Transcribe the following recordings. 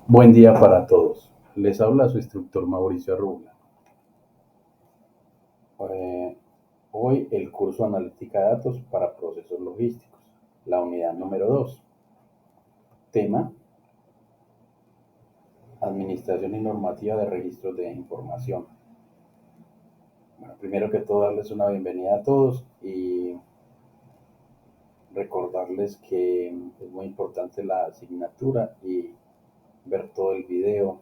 Buen día para todos. Les habla su instructor Mauricio Arrubla. Eh, Hoy el curso Analítica de Datos para Procesos Logísticos, la unidad número 2. Tema: Administración y normativa de registros de información. Bueno, primero que todo darles una bienvenida a todos y recordarles que es muy importante la asignatura y ver todo el video,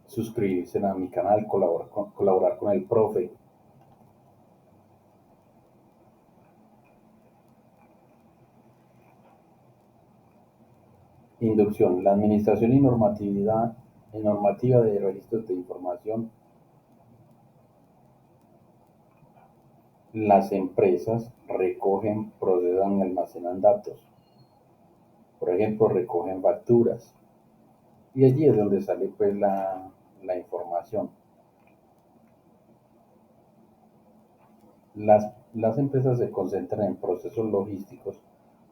suscribirse a mi canal, colaborar con el profe. Inducción: la administración y normativa de registros de información. Las empresas recogen, procesan y almacenan datos. Por ejemplo, recogen facturas. Y allí es donde sale pues la información. Las empresas se concentran en procesos logísticos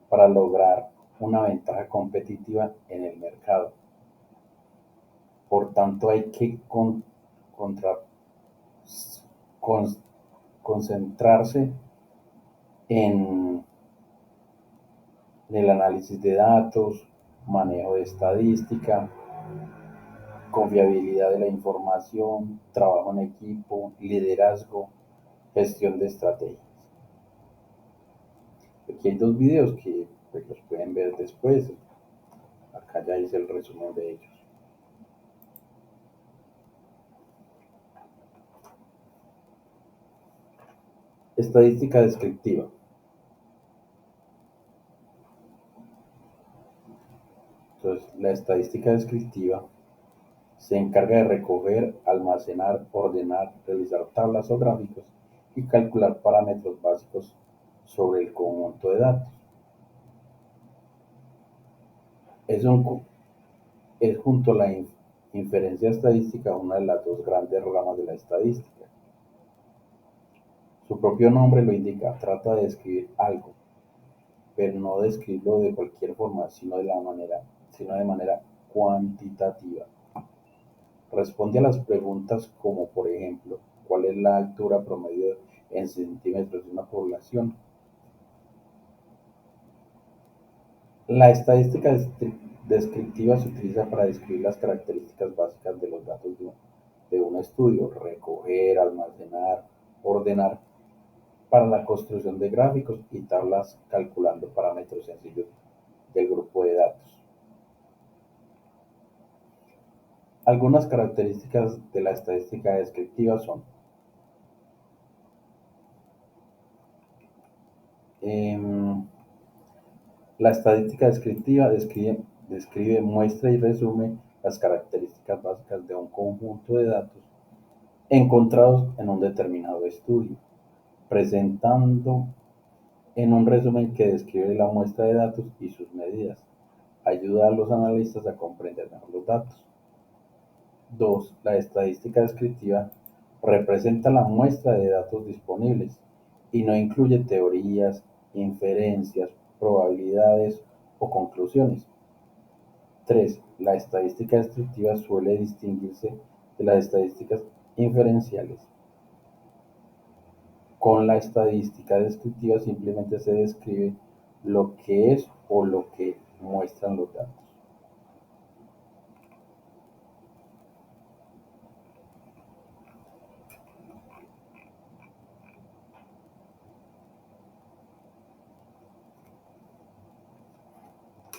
para lograr una ventaja competitiva en el mercado. Por tanto, hay que contra, con- concentrarse en el análisis de datos, manejo de estadística, confiabilidad de la información, trabajo en equipo, liderazgo, gestión de estrategias. Aquí hay dos videos que pues, los pueden ver después. Acá ya hice el resumen de ellos. Estadística descriptiva. Entonces, la estadística descriptiva se encarga de recoger, almacenar, ordenar, realizar tablas o gráficos y calcular parámetros básicos sobre el conjunto de datos. Es, un, es junto a la inferencia estadística una de las dos grandes ramas de la estadística. Su propio nombre lo indica, trata de describir algo, pero no describirlo de cualquier forma, sino de manera cuantitativa. Responde a las preguntas como, por ejemplo, ¿cuál es la altura promedio en centímetros de una población? La estadística descriptiva se utiliza para describir las características básicas de los datos de un estudio, recoger, almacenar, ordenar, para la construcción de gráficos y tablas calculando parámetros sencillos del grupo de datos. Algunas características de la estadística descriptiva son: em, la estadística descriptiva describe, muestra y resume las características básicas de un conjunto de datos encontrados en un determinado estudio, presentando en un resumen que describe la muestra de datos y sus medidas. Ayuda a los analistas a comprender mejor los datos. 2. La estadística descriptiva representa la muestra de datos disponibles y no incluye teorías, inferencias, probabilidades o conclusiones. 3. La estadística descriptiva suele distinguirse de las estadísticas inferenciales. Con la estadística descriptiva simplemente se describe lo que es o lo que muestran los datos.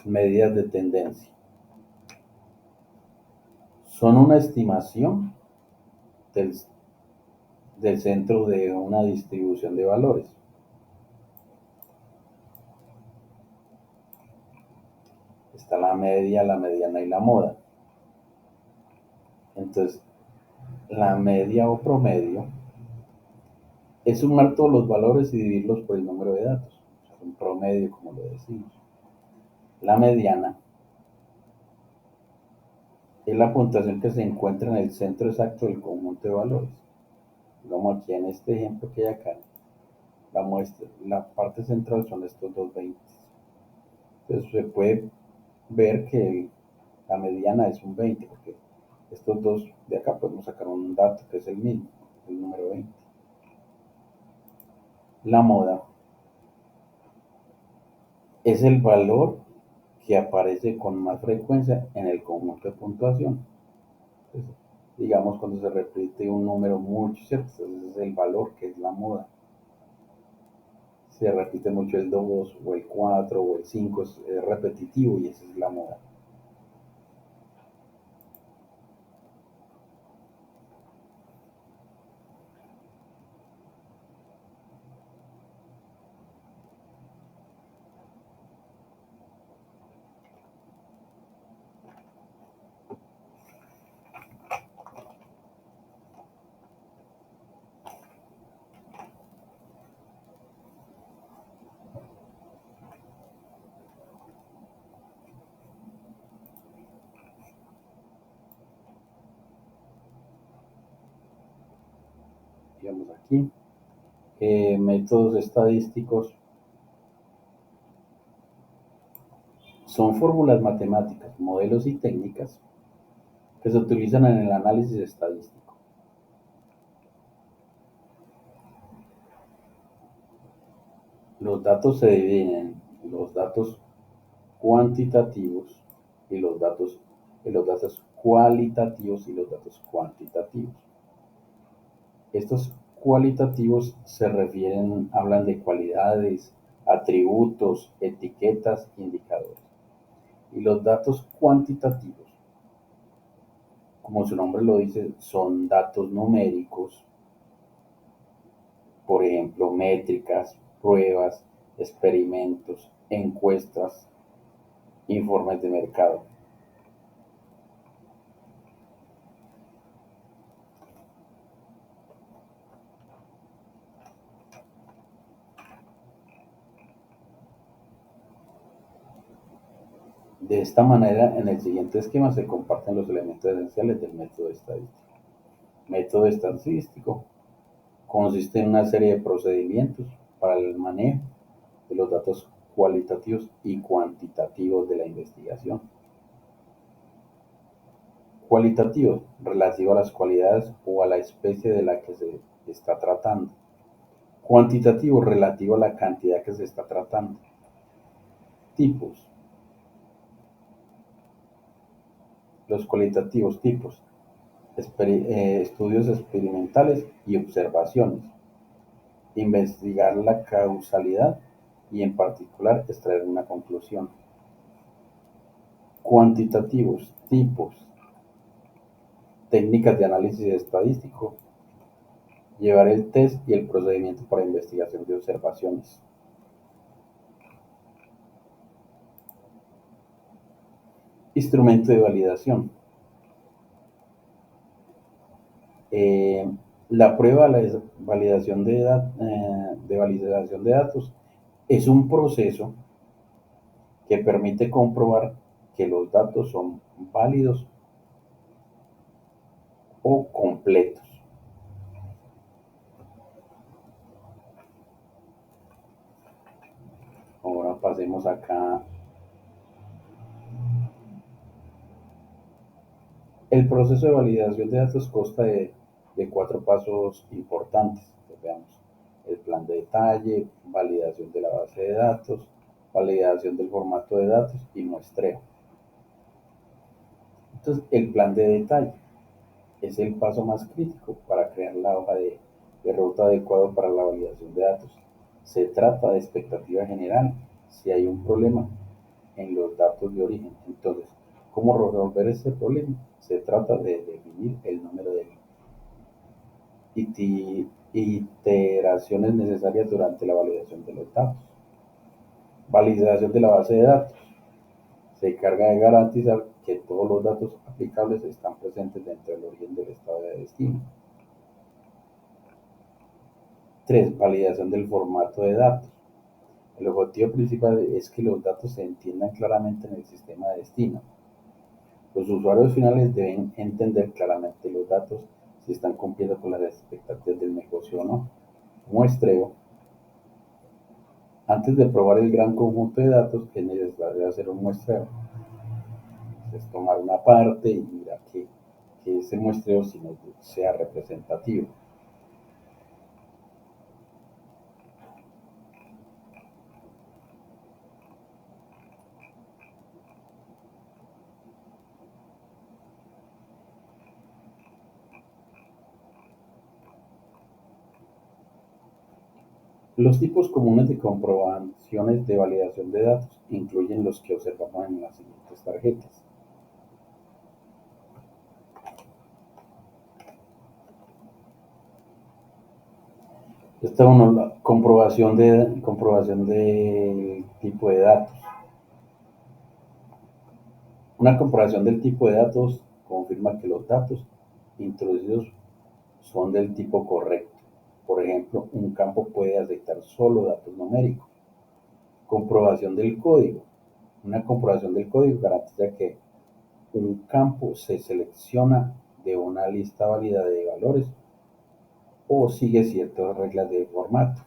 Medidas de tendencia. Son una estimación del, del centro de una distribución de valores. Está la media, la mediana y la moda. Entonces, la media o promedio es sumar todos los valores y dividirlos por el número de datos. O sea, un promedio, como lo decimos. La mediana es la puntuación que se encuentra en el centro exacto del conjunto de valores. Como aquí en este ejemplo que hay acá, la parte central son estos dos 20. Entonces se puede ver que La mediana es un 20, porque estos dos de acá podemos sacar un dato que es el mismo, el número 20. La moda es el valor que aparece con más frecuencia en el conjunto de puntuación. Entonces, digamos, cuando se repite un número mucho, ¿cierto? Entonces es el valor que es la moda. Se repite mucho el 2 o el 4 o el 5, es repetitivo y esa es la moda. Digamos aquí, métodos estadísticos son fórmulas matemáticas, modelos y técnicas que se utilizan en el análisis estadístico. Los datos se dividen en los datos cuantitativos y los datos cualitativos y los datos cuantitativos. Estos cualitativos se refieren, hablan de cualidades, atributos, etiquetas, indicadores. Y los datos cuantitativos, como su nombre lo dice, son datos numéricos, por ejemplo, métricas, pruebas, experimentos, encuestas, informes de mercado. De esta manera, en el siguiente esquema se comparten los elementos esenciales del método estadístico. Método estadístico consiste en una serie de procedimientos para el manejo de los datos cualitativos y cuantitativos de la investigación. Cualitativo, relativo a las cualidades o a la especie de la que se está tratando. Cuantitativo, relativo a la cantidad que se está tratando. Tipos. Los cualitativos tipos. Estudios experimentales y observaciones. Investigar la causalidad y en particular extraer una conclusión. Cuantitativos, tipos, técnicas de análisis estadístico, llevar el test y el procedimiento para investigación de observaciones. Instrumento de validación. Eh, la prueba de validación de validación de datos es un proceso que permite comprobar que los datos son válidos o completos. Ahora pasemos acá. El proceso de validación de datos consta de cuatro pasos importantes. Pues veamos, el plan de detalle, validación de la base de datos, validación del formato de datos y muestreo. Entonces, el plan de detalle es el paso más crítico para crear la hoja de ruta adecuada para la validación de datos. Se trata de expectativa general si hay un problema en los datos de origen. Entonces, ¿cómo resolver ese problema? Se trata de definir el número de iteraciones necesarias durante la validación de los datos. Validación de la base de datos. Se encarga de garantizar que todos los datos aplicables están presentes dentro del origen del estado de destino. 3. Validación del formato de datos. El objetivo principal es que los datos se entiendan claramente en el sistema de destino. Los usuarios finales deben entender claramente los datos si están cumpliendo con las expectativas del negocio o no. Muestreo. Antes de probar el gran conjunto de datos es necesario hacer un muestreo. es tomar una parte y mirar que ese muestreo sí sea representativo. Los tipos comunes de comprobaciones de validación de datos incluyen los que observamos en las siguientes tarjetas. Esta uno, la comprobación del tipo de datos. Una comprobación del tipo de datos confirma que los datos introducidos son del tipo correcto. Por ejemplo, un campo puede aceptar solo datos numéricos. Comprobación del código. Una comprobación del código garantiza que un campo se selecciona de una lista válida de valores o sigue ciertas reglas de formato.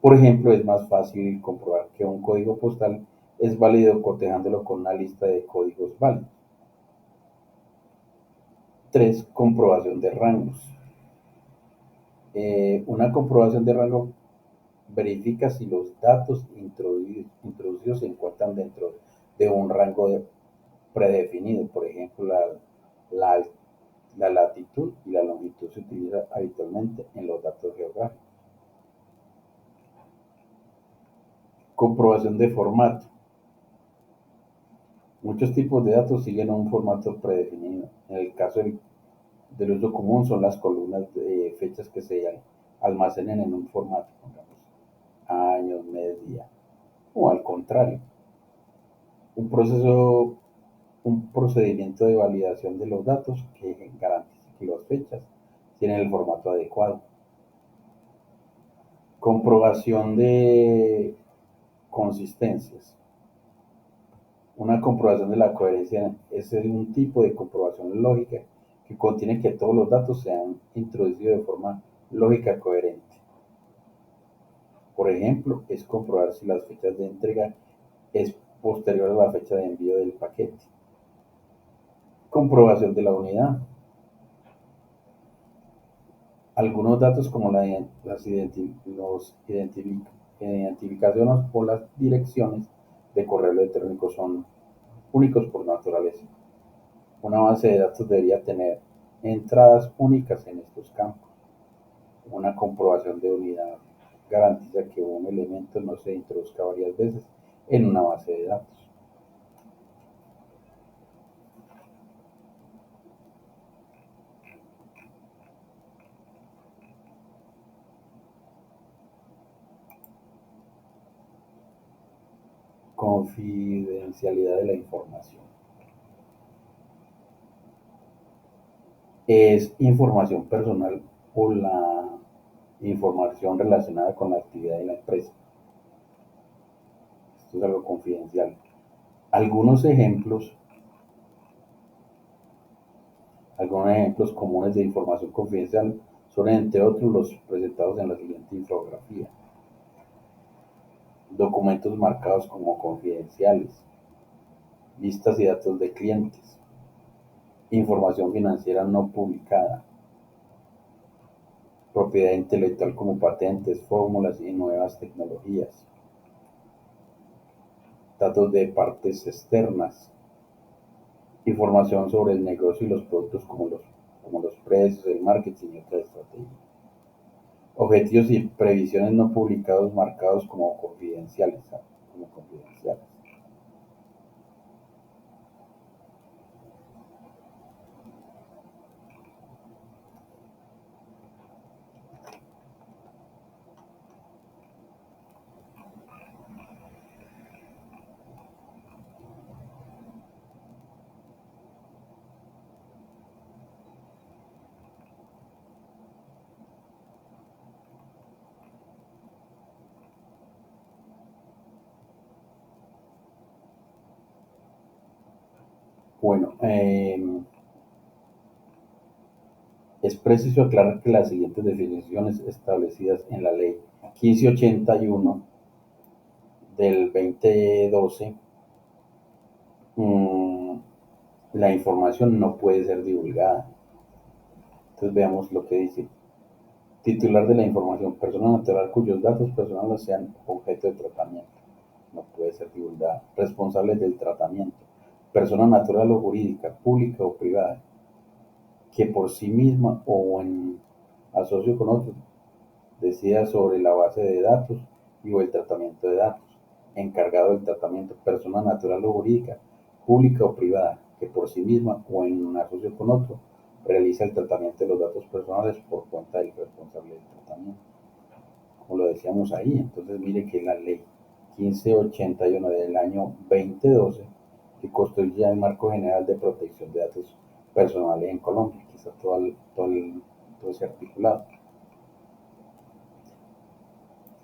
Por ejemplo, es más fácil comprobar que un código postal es válido cotejándolo con una lista de códigos válidos. 3. Comprobación de rangos. Una comprobación de rango verifica si los datos introducidos se encuentran dentro de un rango predefinido. Por ejemplo, la, la latitud y la longitud se utiliza habitualmente en los datos geográficos. Comprobación de formato. Muchos tipos de datos siguen un formato predefinido. En el caso del uso común son las columnas de fechas que se almacenan en un formato, pongamos, años, mes, día, o al contrario. Un proceso, un procedimiento de validación de los datos que garantice que las fechas tienen el formato adecuado. Comprobación de consistencias. Una comprobación de la coherencia es un tipo de comprobación lógica que contiene que todos los datos sean introducidos de forma lógica coherente. Por ejemplo, es comprobar si las fechas de entrega es posterior a la fecha de envío del paquete. Comprobación de la unidad. Algunos datos como las identificaciones o las direcciones de correo electrónico son únicos por naturaleza. Una base de datos debería tener entradas únicas en estos campos. Una comprobación de unidad garantiza que un elemento no se introduzca varias veces en una base de datos. Confidencialidad de la información. Es información personal o la información relacionada con la actividad de la empresa. Esto es algo confidencial. Algunos ejemplos, algunos ejemplos comunes de información confidencial son, entre otros, los presentados en la siguiente infografía. Documentos marcados como confidenciales, listas y datos de clientes, información financiera no publicada, propiedad intelectual como patentes, fórmulas y nuevas tecnologías, datos de partes externas, información sobre el negocio y los productos como los precios, el marketing y otras estrategias. Objetivos y previsiones no publicados marcados como confidenciales. Como confidenciales. Bueno, es preciso aclarar que las siguientes definiciones establecidas en la Ley 1581 del 2012 mm, la información no puede ser divulgada. Entonces veamos lo que dice. Titular de la información, persona natural cuyos datos personales sean objeto de tratamiento. No puede ser divulgada. Responsable del tratamiento, persona natural o jurídica, pública o privada, que por sí misma o en asocio con otros decida sobre la base de datos y o el tratamiento de datos. Encargado del tratamiento, persona natural o jurídica, pública o privada, que por sí misma o en asocio con otro realiza el tratamiento de los datos personales por cuenta del responsable del tratamiento. Como lo decíamos ahí, entonces mire que la ley 1581 del año 2012, que construye el marco general de protección de datos personales en Colombia, que está todo ese articulado.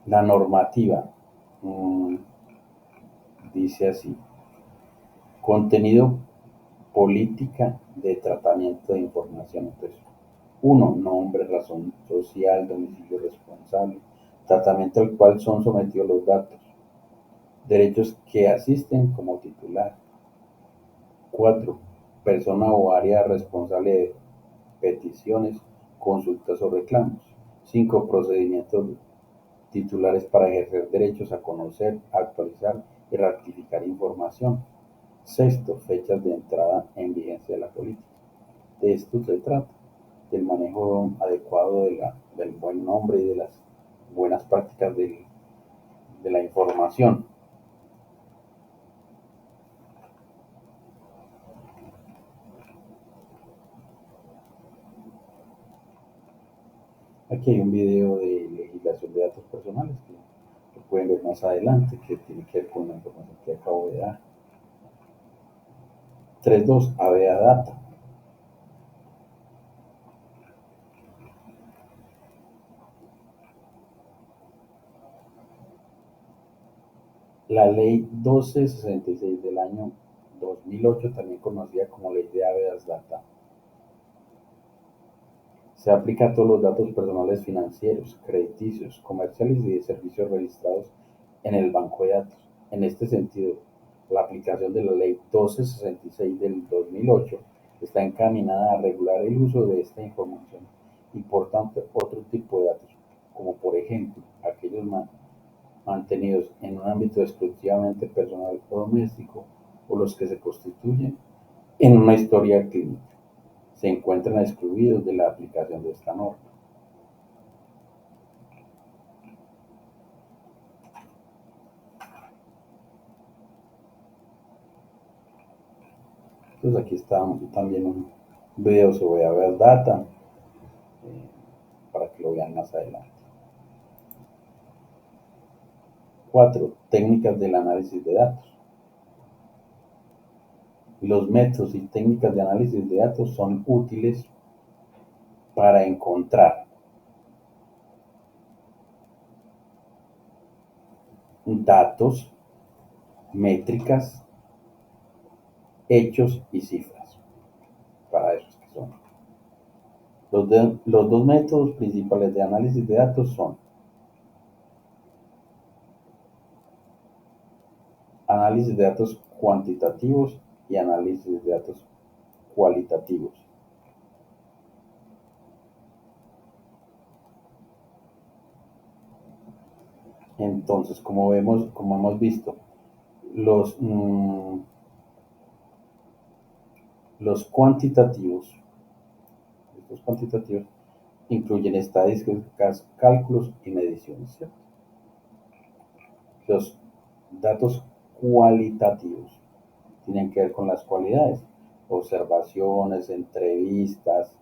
La normativa mmm, dice así: contenido, política de tratamiento de información. Entonces, uno, nombre, razón social, domicilio responsable, tratamiento al cual son sometidos los datos, derechos que asisten como titular. 4, persona o área responsable de peticiones, consultas o reclamos. 5, procedimientos titulares para ejercer derechos a conocer, actualizar y rectificar información. Sexto, fechas de entrada en vigencia de la política. De esto se trata, del manejo adecuado del buen nombre y de las buenas prácticas de la información. Aquí hay un video de legislación de datos personales que pueden ver más adelante, que tiene que ver con la información que acabo de dar. 3.2, ABA Data. La ley 1266 del año 2008, también conocida como ley de habeas data, se aplica a todos los datos personales financieros, crediticios, comerciales y de servicios registrados en el banco de datos. En este sentido, la aplicación de la ley 1266 del 2008 está encaminada a regular el uso de esta información y por tanto otro tipo de datos, como por ejemplo aquellos mantenidos en un ámbito exclusivamente personal o doméstico, o los que se constituyen en una historia clínica, se encuentran excluidos de la aplicación de esta norma. Entonces aquí está también un video sobre Aver Data, eh, para que lo vean más adelante. 4. Técnicas del análisis de datos. Los métodos y técnicas de análisis de datos son útiles para encontrar datos, métricas, hechos y cifras. Para eso es que son. Los dos métodos principales de análisis de datos son análisis de datos cuantitativos y análisis de datos cualitativos. Entonces, como hemos visto, los, mmm, los cuantitativos, estos cuantitativos incluyen estadísticas, cálculos y mediciones, ¿cierto? Los datos cualitativos tienen que ver con las cualidades, observaciones, entrevistas,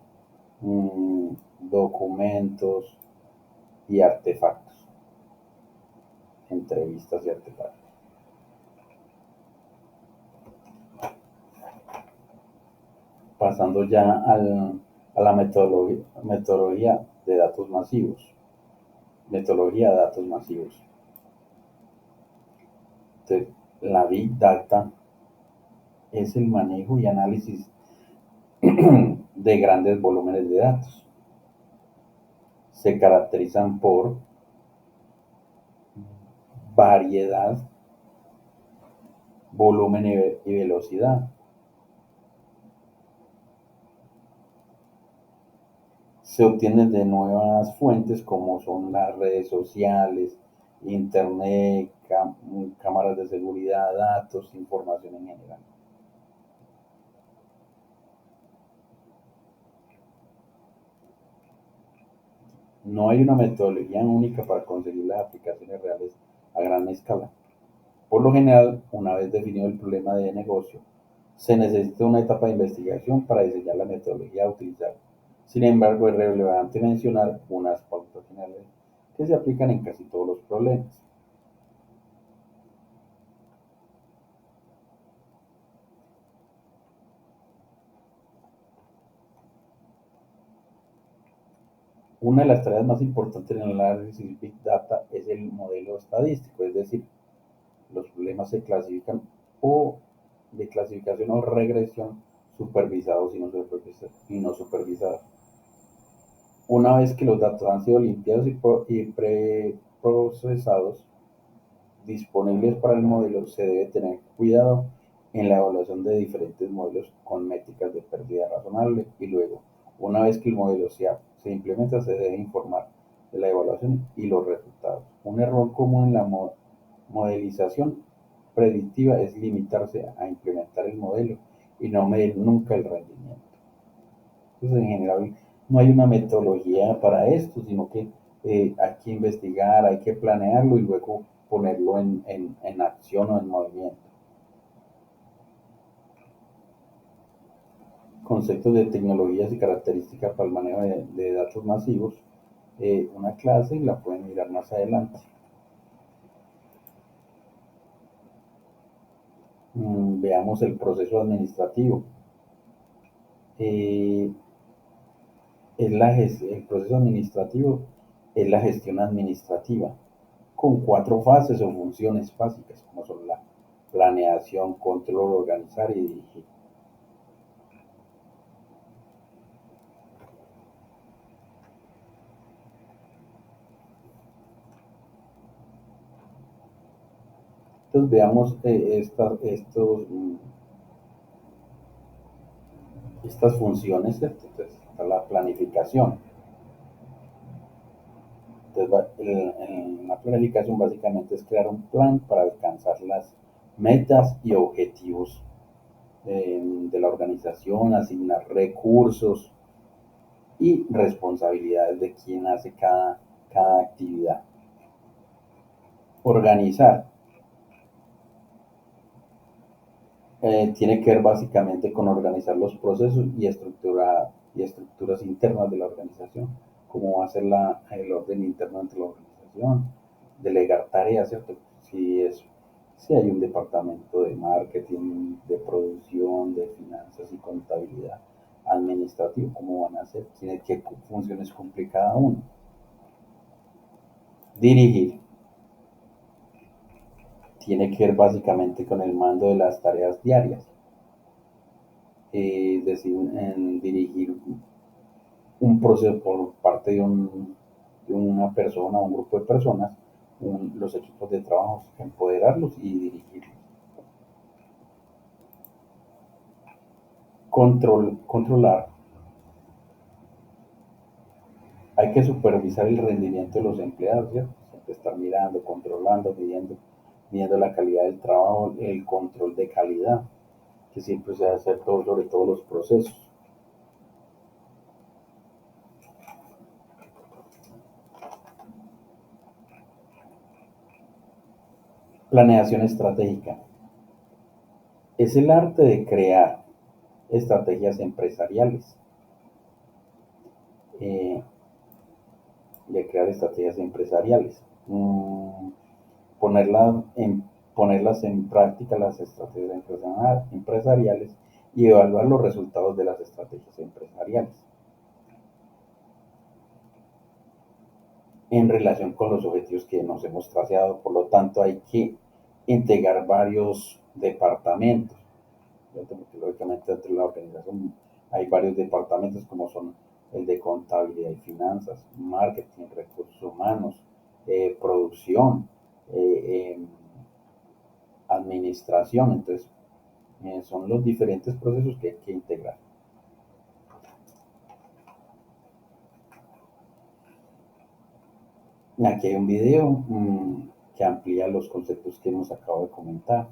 documentos y artefactos. Entrevistas y artefactos. Pasando ya a la metodología de datos masivos. Metodología de datos masivos. Entonces, la Big Data es el manejo y análisis de grandes volúmenes de datos. Se caracterizan por variedad, volumen y velocidad. Se obtienen de nuevas fuentes como son las redes sociales, internet, cámaras de seguridad, datos, información en general. No hay una metodología única para conseguir las aplicaciones reales a gran escala. Por lo general, una vez definido el problema de negocio, se necesita una etapa de investigación para diseñar la metodología a utilizar. Sin embargo, es relevante mencionar unas pautas generales que se aplican en casi todos los problemas. Una de las tareas más importantes en el análisis Big Data es el modelo estadístico, es decir, los problemas se clasifican o de clasificación o regresión supervisados y no supervisados. Una vez que los datos han sido limpiados y preprocesados, disponibles para el modelo, se debe tener cuidado en la evaluación de diferentes modelos con métricas de pérdida razonable y luego, una vez que el modelo se implementa, se debe informar de la evaluación y los resultados. Un error común en la modelización predictiva es limitarse a implementar el modelo y no medir nunca el rendimiento. Entonces, en general, no hay una metodología para esto, sino que hay que investigar, hay que planearlo y luego ponerlo en acción o en movimiento. Conceptos de tecnologías y características para el manejo de datos masivos, una clase y la pueden mirar más adelante. Veamos el proceso administrativo. Eh, el proceso administrativo es la gestión administrativa con cuatro fases o funciones básicas, como son la planeación, control, organizar y dirigir. Entonces veamos estas funciones, ¿cierto? Entonces, está la planificación. Entonces, en la planificación básicamente es crear un plan para alcanzar las metas y objetivos de la organización, asignar recursos y responsabilidades de quién hace cada actividad. Organizar tiene que ver básicamente con organizar los procesos y estructuras internas de la organización, cómo va a ser el orden interno dentro de la organización, delegar tareas, ¿cierto? Si hay un departamento de marketing, de producción, de finanzas y contabilidad, administrativo, cómo van a ser, qué funciones cumple cada uno. Dirigir tiene que ver básicamente con el mando de las tareas diarias, es decir, en dirigir un proceso por parte de una persona, un grupo de personas, los equipos de trabajo, empoderarlos y dirigirlos. Controlar, hay que supervisar el rendimiento de los empleados, ¿cierto? Siempre estar mirando, controlando, midiendo la calidad del trabajo, el control de calidad, que siempre se debe hacer todo, sobre todos los procesos. Planeación estratégica. Es el arte de crear estrategias empresariales. Eh, de crear estrategias empresariales. Ponerla en, ponerlas en práctica las estrategias empresariales y evaluar los resultados de las estrategias empresariales en relación con los objetivos que nos hemos trazado. Por lo tanto, hay que integrar varios departamentos. Porque lógicamente dentro de la organización hay varios departamentos como son el de contabilidad y finanzas, marketing, recursos humanos, producción, eh, administración. Entonces, son los diferentes procesos que hay que integrar. Aquí hay un video que amplía los conceptos que hemos acabado de comentar.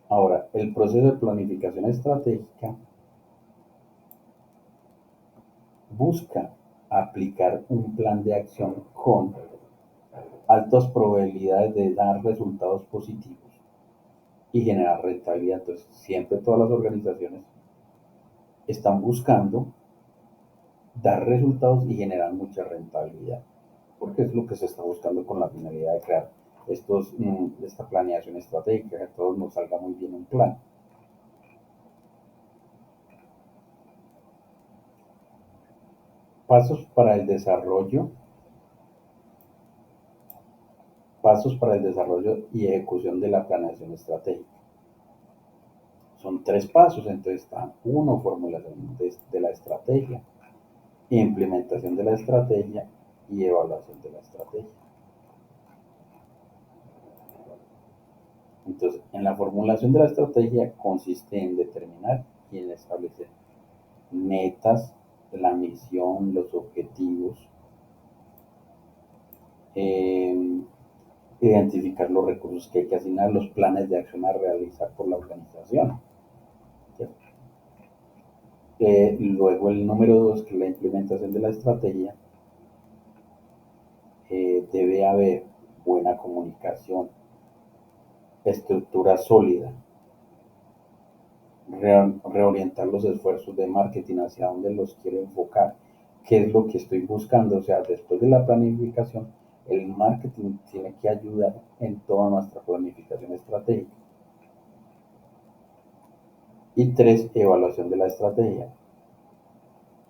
Ahora, el proceso de planificación estratégica busca aplicar un plan de acción con altas probabilidades de dar resultados positivos y generar rentabilidad. Entonces, siempre todas las organizaciones están buscando dar resultados y generar mucha rentabilidad, porque es lo que se está buscando con la finalidad de crear esta planeación estratégica, que a todos nos salga muy bien un plan. Pasos para el desarrollo, pasos para el desarrollo y ejecución de la planeación estratégica. Son 3 pasos, entonces está uno, formulación de la estrategia, implementación de la estrategia y evaluación de la estrategia. Entonces, en la formulación de la estrategia consiste en determinar y en establecer metas, la misión, los objetivos, eh, identificar los recursos que hay que asignar, los planes de acción a realizar por la organización. Luego el número 2, que es la implementación de la estrategia, debe haber buena comunicación, estructura sólida, reorientar los esfuerzos de marketing hacia dónde los quiero enfocar, qué es lo que estoy buscando. O sea, después de la planificación, el marketing tiene que ayudar en toda nuestra planificación estratégica. Y 3, evaluación de la estrategia.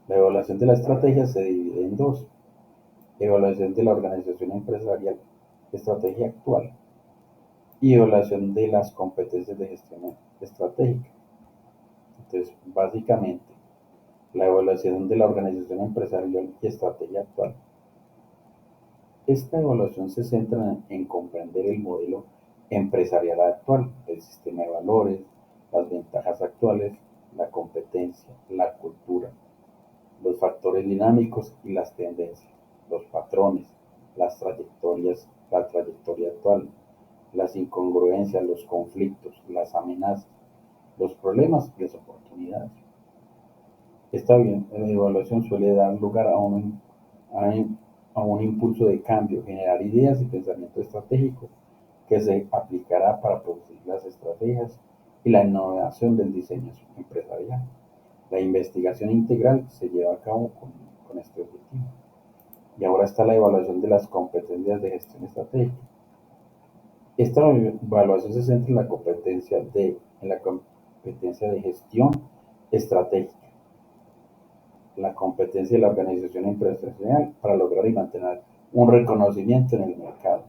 La evaluación de la estrategia se divide en 2. Evaluación de la organización empresarial, estrategia actual, y evaluación de las competencias de gestión estratégica. Entonces, básicamente, la evaluación de la organización empresarial y estrategia actual. Esta evaluación se centra en comprender el modelo empresarial actual, el sistema de valores, las ventajas actuales, la competencia, la cultura, los factores dinámicos y las tendencias, los patrones, la trayectoria actual, las incongruencias, los conflictos, las amenazas, los problemas y las oportunidades. Esta evaluación suele dar lugar a un impulso de cambio, generar ideas y pensamiento estratégico que se aplicará para producir las estrategias y la innovación del diseño empresarial. La investigación integral se lleva a cabo con este objetivo. Y ahora está la evaluación de las competencias de gestión estratégica. Esta evaluación se centra en la competencia de gestión estratégica, la competencia de la organización empresarial para lograr y mantener un reconocimiento en el mercado,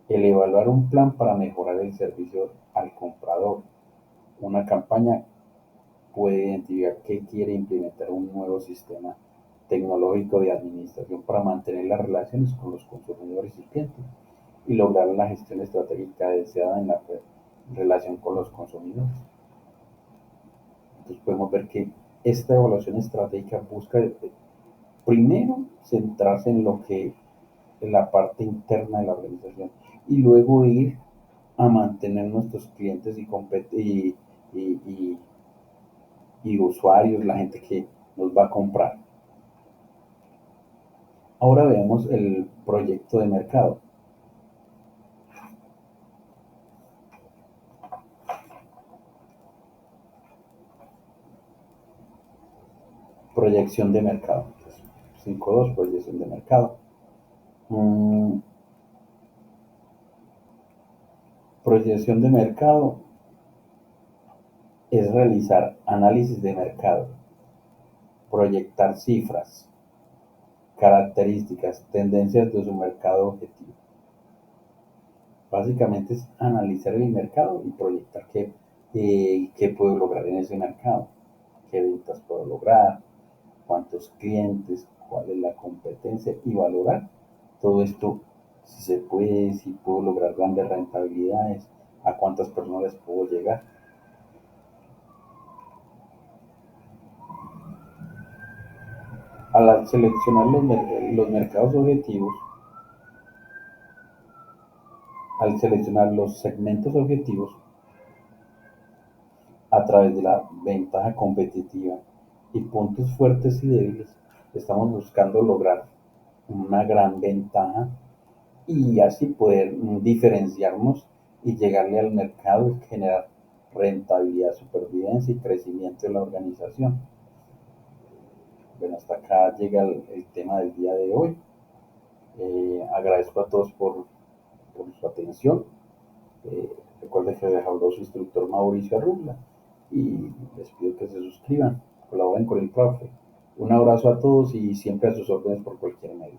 el evaluar un plan para mejorar el servicio al comprador. Una campaña puede identificar que quiere implementar un nuevo sistema tecnológico de administración para mantener las relaciones con los consumidores y clientes y lograr la gestión estratégica deseada en la relación con los consumidores. Entonces podemos ver que esta evaluación estratégica busca primero centrarse en lo que en la parte interna de la organización y luego ir a mantener nuestros clientes y usuarios, la gente que nos va a comprar. Ahora veamos el proyecto de mercado. Proyección de mercado. 5.2, proyección de mercado. Proyección de mercado es realizar análisis de mercado, proyectar cifras, características, tendencias de su mercado objetivo. Básicamente es analizar el mercado y proyectar qué puedo lograr en ese mercado, qué ventas puedo lograr, cuántos clientes, cuál es la competencia y valorar todo esto, si se puede, si puedo lograr grandes rentabilidades, a cuántas personas les puedo llegar. Al seleccionar los mercados objetivos, al seleccionar los segmentos objetivos a través de la ventaja competitiva y puntos fuertes y débiles, estamos buscando lograr una gran ventaja y así poder diferenciarnos y llegarle al mercado y generar rentabilidad, supervivencia y crecimiento de la organización. Bueno, hasta acá llega el tema del día de hoy. Agradezco a todos por su atención. Recuerden que les habló su instructor Mauricio Arrugla y les pido que se suscriban, colaboren con el profe. Un abrazo a todos y siempre a sus órdenes por cualquier medio.